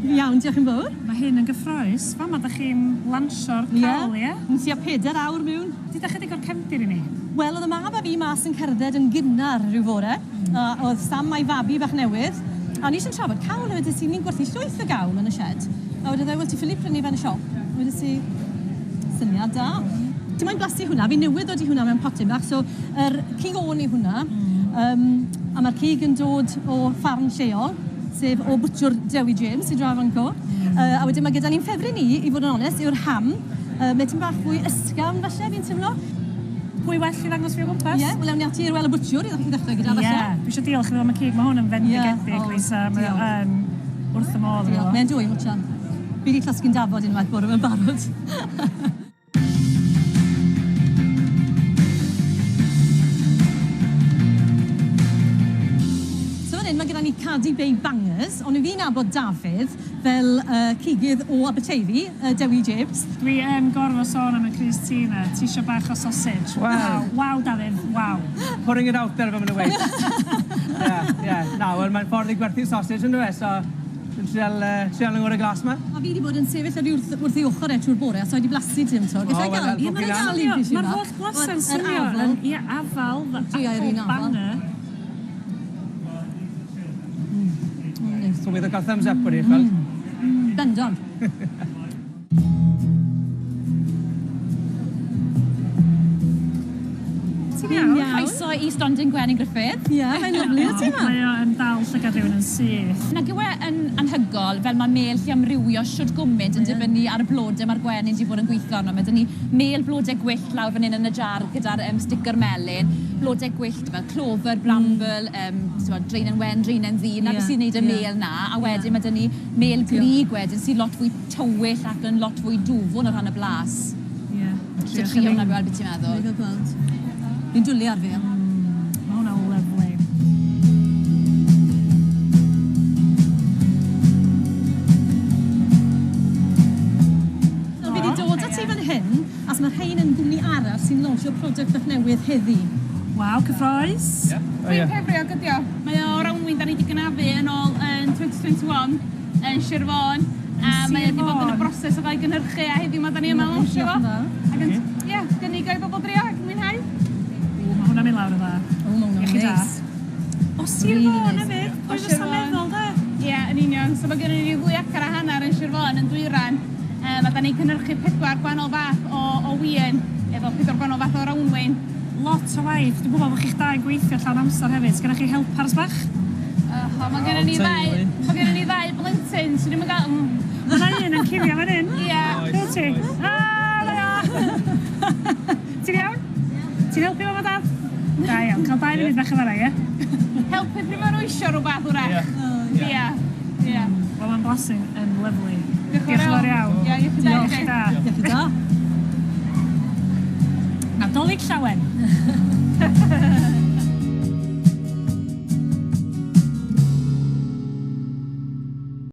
Iawn, diolch yn fawr. Mae hyn yn gyffroes. Fama, da chi'n lansio'r cawl, ie? Yn tua 4 awr mewn. Dyd chydig o'r cefndir i ni? Wel, oedd y mab a fi mas yn cerdded yn gynnar rhyw fore. Oedd Sam a'i fabi bach newydd. A ni eisiau trafod cawl a wedi ni'n gwerthu llwyth o gawl yn y shed. A wedi dweud, wel, ti ffili prynu fe yn y siop. A wedi si, syniad da. Ti'n mae'n blasu hwnna, fi newydd oed i hwnna mewn potyn bach. So, yr cig o'n i hwnna. A mae'r cig yn dod o ffarm lleol, sef o bwtwr Dewi James i drafod co. A wedyn mae gyda ni'n ffefryn ni, i fod yn onest, yw'r ham. Mae ti'n bach fwy ysgafn falle, fi'n teimlo. Pwy well i ddangos fi o gwmpas? Ie, wel ewn ni ati i'r wel y bwtwr i ddechrau gyda falle. Ie, dwi eisiau diolch iddo am y cig, mae hwn yn fendigedig, Lisa. Mae yn wrth y modd. Diolch, mae'n dwy, mwtio. Fi wedi clasgu'n dafod unwaith bore mewn barod. Mae gyda ni Cadi Bay Bangers, ond fi'n abod Dafydd fel cigydd o Aberteifi, Dewi James. Dwi yn gorfod sôn am y Cris Tina. Ti eisiau bach o sausage? Wow. Wow, Dafydd, wow. Putting it out there, if I'm going to wait. Yeah. Na, wel, mae'n ffordd i gwerthu sausage yn dweud, so dwi'n trial yng ngor y glas yma. A fi wedi bod yn sefyll wrth ei ochr trwy'r bore, so wedi blasu dim to. Mae'r holl blasen swnio yn afal, banger. So we've got thumbs up for you, fel? Bendon. Ti'n iawn? Croeso i stondin Gwenyn Griffith. Ie, mae'n lyflu o ti yma. Mae o'n dal llygad rhywun yn syth. Nag yw e yn anhygol fel mae mel lle amrywio siwrt gwmynt yn dibynnu ar y blodau mae'r Gwenyn wedi bod yn gweithio arno. Mae dyn ni mel blodau gwyllt lawr fan hyn yn y jar gyda'r sticker melyn. Blodau gwyllt fel clover, bramble, drein yn wen, drein yn ddyn. A beth sy'n neud y mel na. A wedyn mae dyn ni mel grig wedyn sy'n lot fwy tywyll ac yn lot fwy dwfwn ar rhan y blas. Ie. So tri hwnna fel beth ti'n meddwl? Fi'n dwlu ar fi. Mae hwnna'n lyflu. Fi wedi dod at ti fan hyn, as mae rhain yn gwmni arall sy'n lansio product beth newydd heddi. Waw, cyffroes. Dwi'n pefrio gydio. Mae o rawnwyn da ni wedi gynafu yn ôl yn 2021 yn Sir Fôn. A mae wedi bod yn y broses o gael gynhyrchu a heddiw mae da ni yma lansio fo. Ac yn, gynnig o'i bobl drio ac yn mwynhau. Mae hwnna'n mynd lawr o dda. O, mae hwnna'n neis. O, Sir Fôn hefyd. Pwy fysa meddwl, da? Ie, yn union. So mae gennym ni 2 acre a hanner yn Sir Fôn yn Dwyran. Mae da ni'n cynhyrchu 4 gwahanol fath o wien, efo 4 gwahanol fath o rawnwyn. Lot o waith. Dwi'n gwybod bod chi'ch da yn gweithio llawn amser hefyd. Sgynna chi helpars bach? Mae gennym ni 2 blentyn sy'n ddim yn gael... Mae yna un yn cifio fan hyn? Ie. Be ti? Ti'n iawn? Ti'n helpu fo, dad? Da iawn. Cael 2 munud bach yma, ie? Helpu pryd mae'n rwysio rhywbeth wrach. Ie. Wel, mae'n blasing yn lyflu. Diolch yn fawr iawn. Diolch yn da. Diolch yn da. Nadolig llawen.